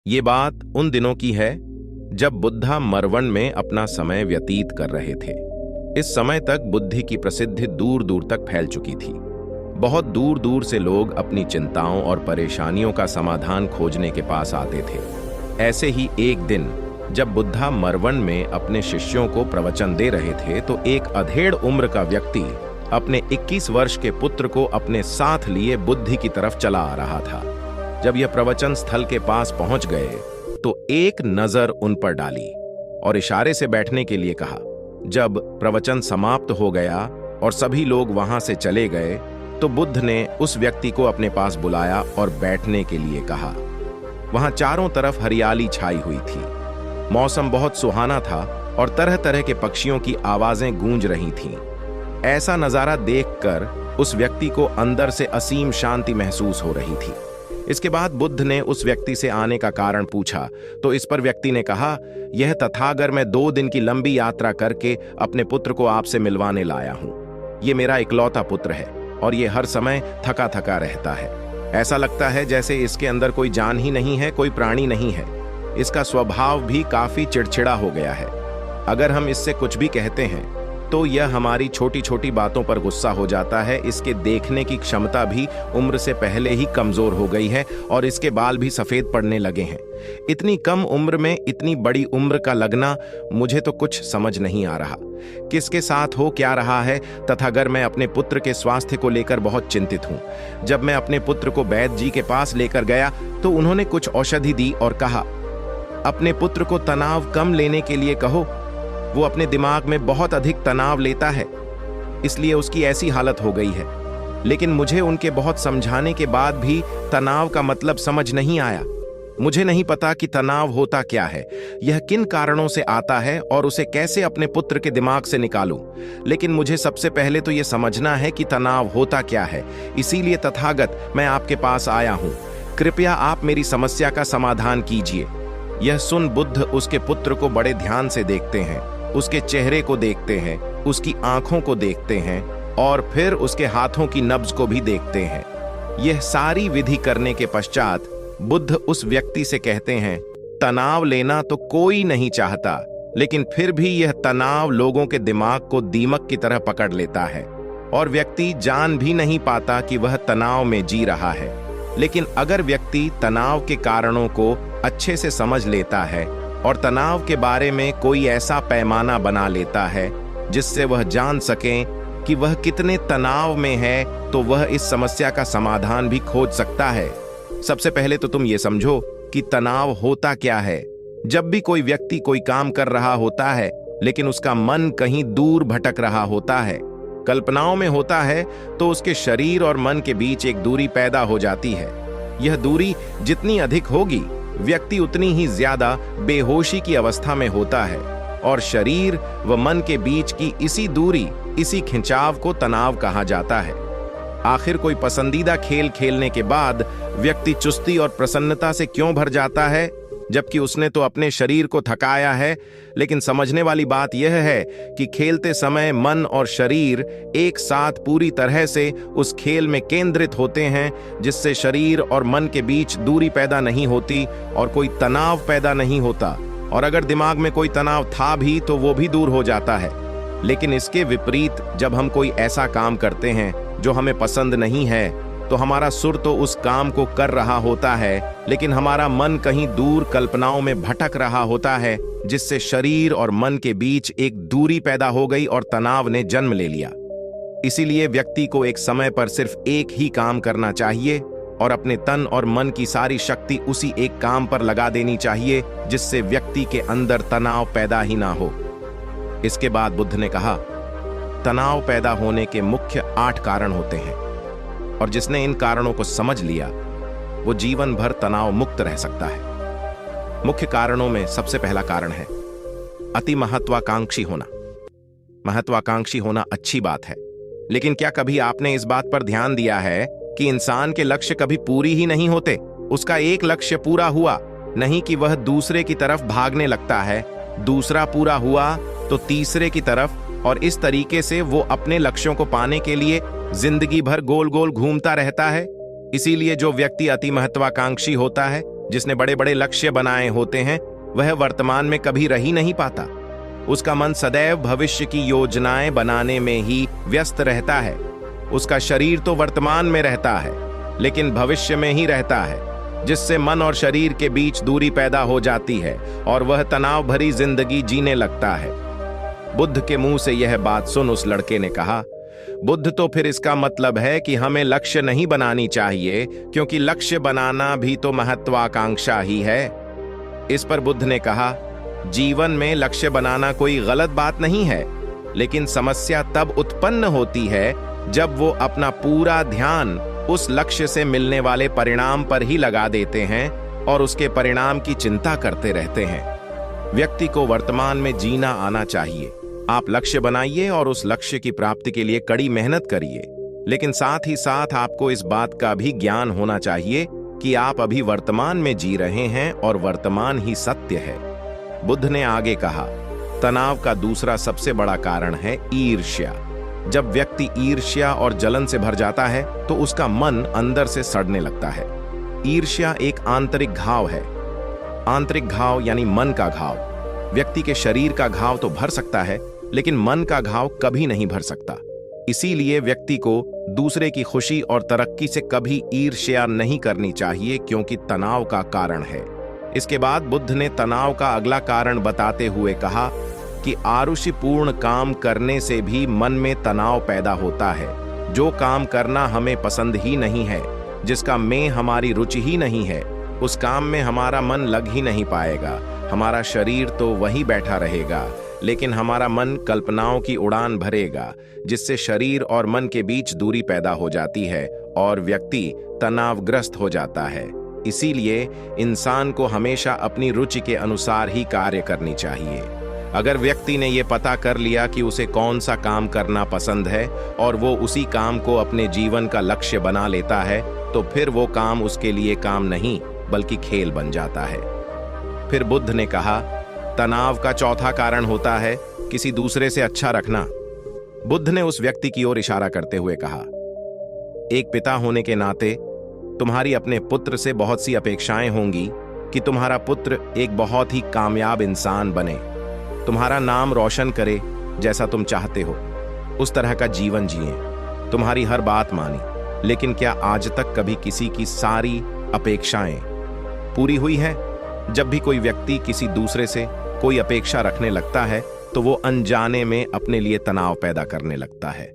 ये बात उन दिनों की है जब बुद्धा मरवन में अपना समय व्यतीत कर रहे थे। इस समय तक बुद्धि की प्रसिद्धि दूर दूर तक फैल चुकी थी। बहुत दूर दूर से लोग अपनी चिंताओं और परेशानियों का समाधान खोजने के पास आते थे। ऐसे ही एक दिन जब बुद्धा मरवन में अपने शिष्यों को प्रवचन दे रहे थे तो एक अधेड़ उम्र का व्यक्ति अपने 21 वर्ष के पुत्र को अपने साथ लिए बुद्धि की तरफ चला आ रहा था। जब यह प्रवचन स्थल के पास पहुंच गए तो एक नजर उन पर डाली और इशारे से बैठने के लिए कहा। जब प्रवचन समाप्त हो गया और सभी लोग वहां से चले गए तो बुद्ध ने उस व्यक्ति को अपने पास बुलाया और बैठने के लिए कहा। वहां चारों तरफ हरियाली छाई हुई थी। मौसम बहुत सुहाना था और तरह तरह के पक्षियों की आवाजें गूंज रही थीं। ऐसा नजारा देखकर उस व्यक्ति को अंदर से असीम शांति महसूस हो रही थी। इसके बाद बुद्ध ने उस व्यक्ति से आने का कारण पूछा तो इस पर व्यक्ति ने कहा, यह तथागत मैं 2 दिन की लंबी यात्रा करके अपने पुत्र को आपसे मिलवाने लाया हूं। ये मेरा इकलौता पुत्र है और ये हर समय थका थका रहता है। ऐसा लगता है जैसे इसके अंदर कोई जान ही नहीं है, कोई प्राणी नहीं है। इसका स्वभाव भी काफी चिड़चिड़ा हो गया है। अगर हम इससे कुछ भी कहते हैं तो यह हमारी छोटी छोटी बातों पर गुस्सा हो जाता है। इसके देखने की क्षमता भी उम्र से पहले ही कमजोर हो गई है और इसके बाल भी सफेद पड़ने लगे हैं। इतनी कम उम्र में इतनी बड़ी उम्र का लगना, मुझे तो कुछ समझ नहीं आ रहा। किसके साथ हो क्या रहा है, तथागत मैं अपने पुत्र के स्वास्थ्य को लेकर बहुत चिंतित हूँ। जब मैं अपने पुत्र को वैद्य जी के पास लेकर गया तो उन्होंने कुछ औषधि दी और कहा, अपने पुत्र को तनाव कम लेने के लिए कहो। वो अपने दिमाग में बहुत अधिक तनाव लेता है, इसलिए उसकी ऐसी हालत हो गई है। लेकिन मुझे उनके बहुत समझाने के बाद भी तनाव का मतलब समझ नहीं आया। मुझे नहीं पता कि तनाव होता क्या है, यह किन कारणों से आता है और उसे कैसे अपने पुत्र के दिमाग से निकालूं। लेकिन मुझे सबसे पहले तो यह समझना है कि तनाव होता क्या है। इसीलिए तथागत मैं आपके पास आया हूं। कृपया आप मेरी समस्या का समाधान कीजिए। यह सुन बुद्ध उसके पुत्र को बड़े ध्यान से देखते हैं, उसके चेहरे को देखते हैं, उसकी आंखों को देखते हैं और फिर उसके हाथों की नब्ज को भी देखते हैं। यह सारी विधि करने के पश्चात बुद्ध उस व्यक्ति से कहते हैं, तनाव लेना तो कोई नहीं चाहता, लेकिन फिर भी यह तनाव लोगों के दिमाग को दीमक की तरह पकड़ लेता है और व्यक्ति जान भी नहीं पाता कि वह तनाव में जी रहा है। लेकिन अगर व्यक्ति तनाव के कारणों को अच्छे से समझ लेता है और तनाव के बारे में कोई ऐसा पैमाना बना लेता है जिससे वह जान सके कि वह कितने तनाव में है, तो वह इस समस्या का समाधान भी खोज सकता है। सबसे पहले तो तुम ये समझो कि तनाव होता क्या है। जब भी कोई व्यक्ति कोई काम कर रहा होता है लेकिन उसका मन कहीं दूर भटक रहा होता है, कल्पनाओं में होता है, तो उसके शरीर और मन के बीच एक दूरी पैदा हो जाती है। यह दूरी जितनी अधिक होगी, व्यक्ति उतनी ही ज्यादा बेहोशी की अवस्था में होता है और शरीर व मन के बीच की इसी दूरी, इसी खिंचाव को तनाव कहा जाता है। आखिर कोई पसंदीदा खेल खेलने के बाद व्यक्ति चुस्ती और प्रसन्नता से क्यों भर जाता है, जबकि उसने तो अपने शरीर को थकाया है। लेकिन समझने वाली बात यह है कि खेलते समय मन और शरीर एक साथ पूरी तरह से उस खेल में केंद्रित होते हैं, जिससे शरीर और मन के बीच दूरी पैदा नहीं होती और कोई तनाव पैदा नहीं होता। और अगर दिमाग में कोई तनाव था भी तो वो भी दूर हो जाता है। लेकिन इसके विपरीत जब हम कोई ऐसा काम करते हैं जो हमें पसंद नहीं है, तो हमारा सुर तो उस काम को कर रहा होता है, लेकिन हमारा मन कहीं दूर कल्पनाओं में भटक रहा होता है, जिससे शरीर और मन के बीच एक दूरी पैदा हो गई और तनाव ने जन्म ले लिया। इसीलिए व्यक्ति को एक समय पर सिर्फ एक ही काम करना चाहिए और अपने तन और मन की सारी शक्ति उसी एक काम पर लगा देनी चाहिए, जिससे व्यक्ति के अंदर तनाव पैदा ही ना हो। इसके बाद बुद्ध ने कहा, तनाव पैदा होने के मुख्य 8 कारण होते हैं और जिसने इन कारणों को समझ लिया वो जीवन भर तनाव मुक्त रह सकता है। मुख्य कारणों में सबसे पहला कारण है अति महत्वाकांक्षी होना। महत्वाकांक्षी होना अच्छी बात है, लेकिन क्या कभी आपने इस बात पर ध्यान दिया है कि इंसान के लक्ष्य कभी पूरी ही नहीं होते। उसका एक लक्ष्य पूरा हुआ नहीं कि वह दूसरे की तरफ भागने लगता है, दूसरा पूरा हुआ तो तीसरे की तरफ, और इस तरीके से वो अपने लक्ष्यों को पाने के लिए जिंदगी भर गोल गोल घूमता रहता है। इसीलिए जो व्यक्ति अति महत्वाकांक्षी होता है जिसने बड़े बड़े लक्ष्य बनाए होते हैं वह वर्तमान में कभी रह ही नहीं पाता। उसका मन सदैव भविष्य की योजनाएं बनाने में ही व्यस्त रहता है। उसका शरीर तो वर्तमान में रहता है लेकिन भविष्य में ही रहता है, जिससे मन और शरीर के बीच दूरी पैदा हो जाती है और वह तनाव भरी जिंदगी जीने लगता है। बुद्ध के मुंह से यह बात सुन उस लड़के ने कहा, बुद्ध, तो फिर इसका मतलब है कि हमें लक्ष्य नहीं बनानी चाहिए, क्योंकि लक्ष्य बनाना भी तो महत्वाकांक्षा ही है। इस पर बुद्ध ने कहा, जीवन में लक्ष्य बनाना कोई गलत बात नहीं है, लेकिन समस्या तब उत्पन्न होती है जब वो अपना पूरा ध्यान उस लक्ष्य से मिलने वाले परिणाम पर ही लगा देते हैं और उसके परिणाम की चिंता करते रहते हैं। व्यक्ति को वर्तमान में जीना आना चाहिए। आप लक्ष्य बनाइए और उस लक्ष्य की प्राप्ति के लिए कड़ी मेहनत करिए, लेकिन साथ ही साथ आपको इस बात का भी ज्ञान होना चाहिए कि आप अभी वर्तमान में जी रहे हैं और वर्तमान ही सत्य है। बुद्ध ने आगे कहा, तनाव का दूसरा सबसे बड़ा कारण है ईर्ष्या। जब व्यक्ति ईर्ष्या और जलन से भर जाता है तो उसका मन अंदर से सड़ने लगता है। ईर्ष्या एक आंतरिक घाव है। आंतरिक घाव यानी मन का घाव। व्यक्ति के शरीर का घाव तो भर सकता है, लेकिन मन का घाव कभी नहीं भर सकता। इसीलिए व्यक्ति को दूसरे की खुशी और तरक्की से कभी ईर्ष्या नहीं करनी चाहिए, क्योंकि तनाव का कारण है। इसके बाद बुद्ध ने तनाव का अगला कारण बताते हुए कहा कि आरुषिपूर्ण काम करने से भी मन में तनाव पैदा होता है। जो काम करना हमें पसंद ही नहीं है, जिसका में हमारी रुचि ही नहीं है, उस काम में हमारा मन लग ही नहीं पाएगा। हमारा शरीर तो वहीं बैठा रहेगा, लेकिन हमारा मन कल्पनाओं की उड़ान भरेगा, जिससे शरीर और मन के बीच दूरी पैदा हो जाती है और व्यक्ति तनावग्रस्त हो जाता है। इसीलिए इंसान को हमेशा अपनी रुचि के अनुसार ही कार्य करनी चाहिए। अगर व्यक्ति ने यह पता कर लिया कि उसे कौन सा काम करना पसंद है और वो उसी काम को अपने जीवन का लक्ष्य बना लेता है, तो फिर वो काम उसके लिए काम नहीं बल्कि खेल बन जाता है। फिर बुद्ध ने कहा, तनाव का चौथा कारण होता है किसी दूसरे से अच्छा रखना। बुद्ध ने उस व्यक्ति की ओर इशारा करते हुए कहा, एक पिता होने के नाते तुम्हारी अपने पुत्र से बहुत सी अपेक्षाएं होंगी कि तुम्हारा पुत्र एक बहुत ही कामयाब इंसान बने, तुम्हारा नाम रोशन करे, जैसा तुम चाहते हो उस तरह का जीवन जिए, तुम्हारी हर बात मानी। लेकिन क्या आज तक कभी किसी की सारी अपेक्षाएं पूरी हुई है? जब भी कोई व्यक्ति किसी दूसरे से कोई अपेक्षा रखने लगता है तो वो अनजाने में अपने लिए तनाव पैदा करने लगता है।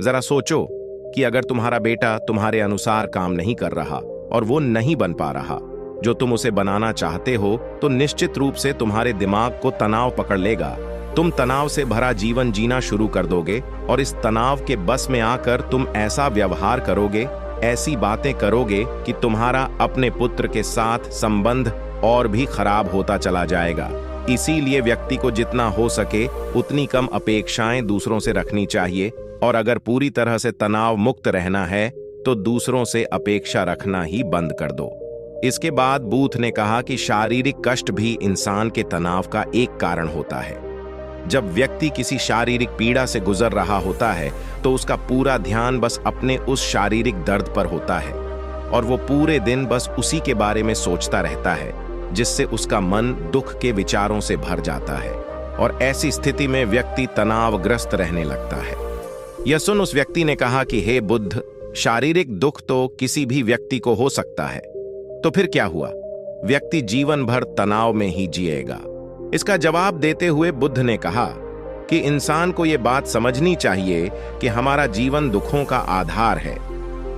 जरा सोचो कि अगर तुम्हारा बेटा तुम्हारे अनुसार काम नहीं कर रहा और वो नहीं बन पा रहा जो तुम उसे बनाना चाहते हो, तो निश्चित रूप से तुम्हारे दिमाग को तनाव पकड़ लेगा। तुम तनाव से भरा जीवन जीना शुरू कर दोगे और इस तनाव के बस में आकर तुम ऐसा व्यवहार करोगे, ऐसी बातें करोगे कि तुम्हारा अपने पुत्र के साथ संबंध और भी खराब होता चला जाएगा। इसीलिए व्यक्ति को जितना हो सके उतनी कम अपेक्षाएं दूसरों से रखनी चाहिए, और अगर पूरी तरह से तनाव मुक्त रहना है तो दूसरों से अपेक्षा रखना ही बंद कर दो। इसके बाद बूथ ने कहा कि शारीरिक कष्ट भी इंसान के तनाव का एक कारण होता है। जब व्यक्ति किसी शारीरिक पीड़ा से गुजर रहा होता है तो उसका पूरा ध्यान बस अपने उस शारीरिक दर्द पर होता है और वो पूरे दिन बस उसी के बारे में सोचता रहता है, जिससे उसका मन दुख के विचारों से भर जाता है और ऐसी स्थिति में व्यक्ति तनावग्रस्त रहने लगता है। यह सुन उस व्यक्ति ने कहा कि हे बुद्ध, शारीरिक दुख तो किसी भी व्यक्ति को हो सकता है, तो फिर क्या हुआ? व्यक्ति जीवन भर तनाव में ही जिएगा। इसका जवाब देते हुए बुद्ध ने कहा कि इंसान को यह बात समझनी चाहिए कि हमारा जीवन दुखों का आधार है।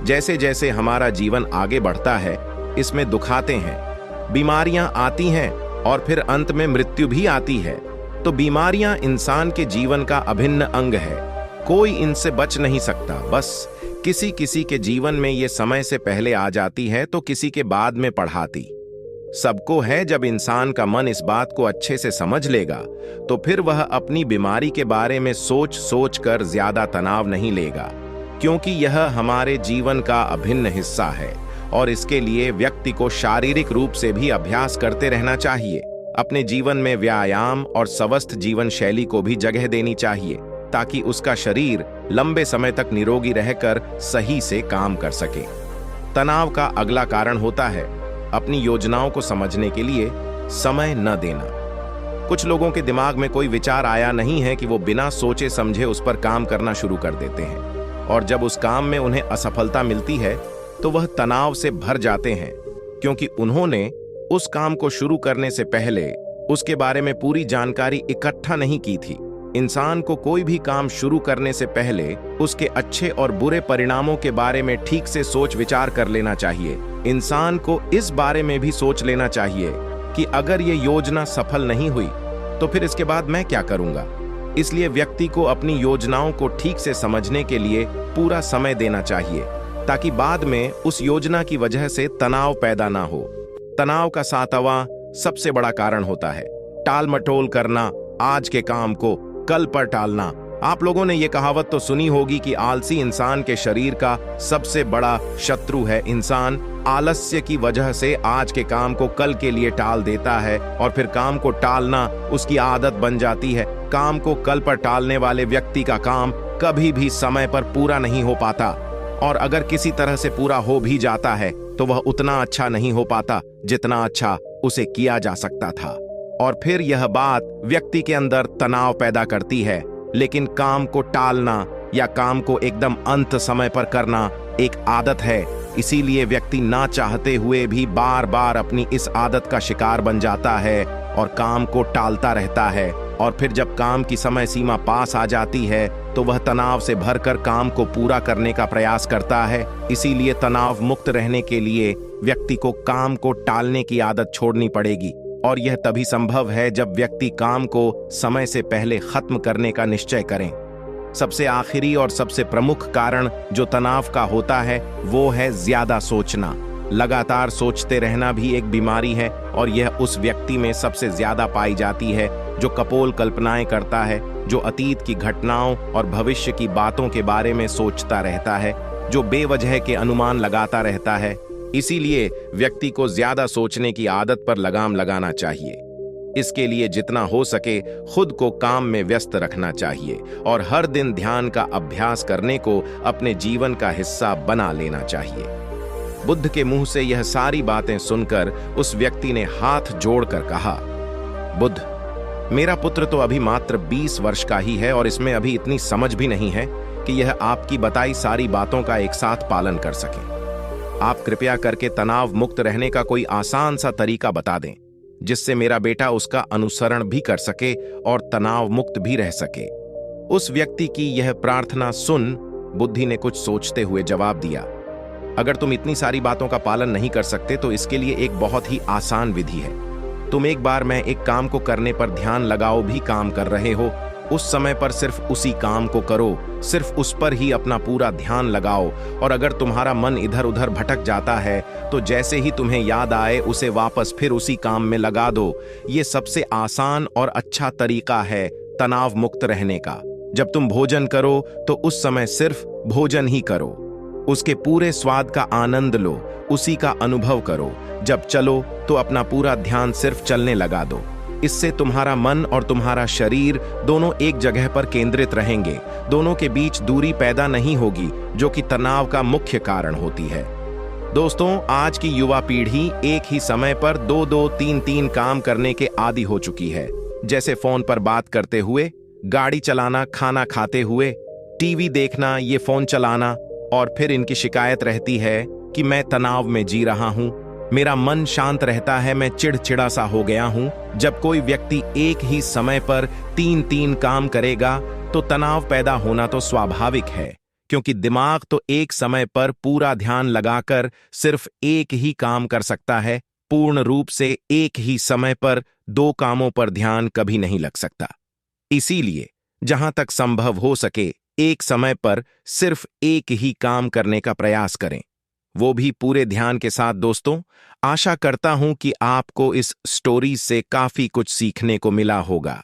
जैसे जैसे हमारा जीवन आगे बढ़ता है, इसमें दुख आते हैं, बीमारियां आती हैं और फिर अंत में मृत्यु भी आती है। तो बीमारियां इंसान के जीवन का अभिन्न अंग है, कोई इनसे बच नहीं सकता। बस किसी किसी के जीवन में ये समय से पहले आ जाती है तो किसी के बाद में पढ़ाती। सबको है। जब इंसान का मन इस बात को अच्छे से समझ लेगा तो फिर वह अपनी बीमारी के बारे में सोच सोच कर ज्यादा तनाव नहीं लेगा, क्योंकि यह हमारे जीवन का अभिन्न हिस्सा है और इसके लिए व्यक्ति को शारीरिक रूप से भी अभ्यास करते रहना चाहिए। अपने जीवन में व्यायाम और स्वस्थ जीवन शैली को भी जगह देनी चाहिए ताकि उसका शरीर लंबे समय तक निरोगी रहकर सही से काम कर सके। तनाव का अगला कारण होता है अपनी योजनाओं को समझने के लिए समय न देना। कुछ लोगों के दिमाग में कोई विचार आया नहीं है कि वो बिना सोचे समझे उस पर काम करना शुरू कर देते हैं, और जब उस काम में उन्हें असफलता मिलती है तो वह तनाव से भर जाते हैं, क्योंकि उन्होंने उस काम को शुरू करने से पहले उसके बारे में पूरी जानकारी इकट्ठा नहीं की थी। इंसान को कोई भी काम शुरू करने से पहले उसके अच्छे और बुरे परिणामों के बारे में ठीक से सोच विचार कर लेना चाहिए। इंसान को इस बारे में भी सोच लेना चाहिए कि अगर ये योजना सफल नहीं हुई तो फिर इसके बाद मैं क्या करूंगा। इसलिए व्यक्ति को अपनी योजनाओं को ठीक से समझने के लिए पूरा समय देना चाहिए, ताकि बाद में उस योजना की वजह से तनाव पैदा ना हो। तनाव का 7वां सबसे बड़ा कारण होता है टाल मटोल करना, आज के काम को कल पर टालना। आप लोगों ने यह कहावत तो सुनी होगी कि आलसी इंसान के शरीर का सबसे बड़ा शत्रु है। इंसान आलस्य की वजह से आज के काम को कल के लिए टाल देता है और फिर काम को टालना उसकी आदत बन जाती है। काम को कल पर टालने वाले व्यक्ति का काम कभी भी समय पर पूरा नहीं हो पाता, और अगर किसी तरह से पूरा हो भी जाता है तो वह उतना अच्छा नहीं हो पाता जितना अच्छा उसे किया जा सकता था। और फिर यह बात व्यक्ति के अंदर तनाव पैदा करती है। लेकिन काम को टालना या काम को एकदम अंत समय पर करना एक आदत है, इसीलिए व्यक्ति ना चाहते हुए भी बार बार अपनी इस आदत का शिकार बन जाता है और काम को टालता रहता है। और फिर जब काम की समय सीमा पास आ जाती है तो वह तनाव से भरकर काम को पूरा करने का प्रयास करता है। इसीलिए तनाव मुक्त रहने के लिए व्यक्ति को काम को टालने की आदत छोड़नी पड़ेगी, और यह तभी संभव है जब व्यक्ति काम को समय से पहले खत्म करने का निश्चय करें। सबसे आखिरी और सबसे प्रमुख कारण जो तनाव का होता है वो है ज्यादा सोचना। लगातार सोचते रहना भी एक बीमारी है, और यह उस व्यक्ति में सबसे ज्यादा पाई जाती है जो कपोल कल्पनाएं करता है, जो अतीत की घटनाओं और भविष्य की बातों के बारे में सोचता रहता है, जो बेवजह के अनुमान लगाता रहता है। इसीलिए व्यक्ति को ज्यादा सोचने की आदत पर लगाम लगाना चाहिए। इसके लिए जितना हो सके खुद को काम में व्यस्त रखना चाहिए और हर दिन ध्यान का अभ्यास करने को अपने जीवन का हिस्सा बना लेना चाहिए। बुद्ध के मुंह से यह सारी बातें सुनकर उस व्यक्ति ने हाथ जोड़कर कहा, बुद्ध, मेरा पुत्र तो अभी मात्र 20 वर्ष का ही है और इसमें अभी इतनी समझ भी नहीं है कि यह आपकी बताई सारी बातों का एक साथ पालन कर सके। आप कृपया करके तनाव मुक्त रहने का कोई आसान सा तरीका बता दें, जिससे मेरा बेटा उसका अनुसरण भी कर सके और तनाव मुक्त भी रह सके। उस व्यक्ति की यह प्रार्थना सुन बुद्धि ने कुछ सोचते हुए जवाब दिया, अगर तुम इतनी सारी बातों का पालन नहीं कर सकते तो इसके लिए एक बहुत ही आसान विधि है। तुम एक बार मैं एक काम को करने पर ध्यान लगाओ भी काम कर रहे हो, उस समय पर सिर्फ उसी काम को करो, सिर्फ उस पर ही अपना पूरा ध्यान लगाओ। और अगर तुम्हारा मन इधर उधर भटक जाता है तो जैसे ही तुम्हें याद आए उसे वापस फिर उसी काम में लगा दो। ये सबसे आसान और अच्छा तरीका है तनाव मुक्त रहने का। जब तुम भोजन करो तो उस समय सिर्फ भोजन ही करो, उसके पूरे स्वाद का आनंद लो, उसी का अनुभव करो। जब चलो तो अपना पूरा ध्यान सिर्फ चलने लगा दो। इससे तुम्हारा मन और तुम्हारा शरीर दोनों एक जगह पर केंद्रित रहेंगे, दोनों के बीच दूरी पैदा नहीं होगी, जो कि तनाव का मुख्य कारण होती है। दोस्तों, आज की युवा पीढ़ी एक ही समय पर 2-2, 3-3 काम करने के आदी हो चुकी है, जैसे फोन पर बात करते हुए, गाड़ी चलाना, खाना खाते हुए, टीवी देखना, ये फोन चलाना। और फिर इनकी शिकायत रहती है कि मैं तनाव में जी रहा हूं, मेरा मन शांत रहता है, मैं चिड़चिड़ा सा हो गया हूं। जब कोई व्यक्ति एक ही समय पर 3-3 काम करेगा तो तनाव पैदा होना तो स्वाभाविक है, क्योंकि दिमाग तो एक समय पर पूरा ध्यान लगाकर सिर्फ एक ही काम कर सकता है। पूर्ण रूप से एक ही समय पर 2 कामों पर ध्यान कभी नहीं लग सकता। इसीलिए जहां तक संभव हो सके एक समय पर सिर्फ एक ही काम करने का प्रयास करें, वो भी पूरे ध्यान के साथ। दोस्तों, आशा करता हूं कि आपको इस स्टोरी से काफी कुछ सीखने को मिला होगा।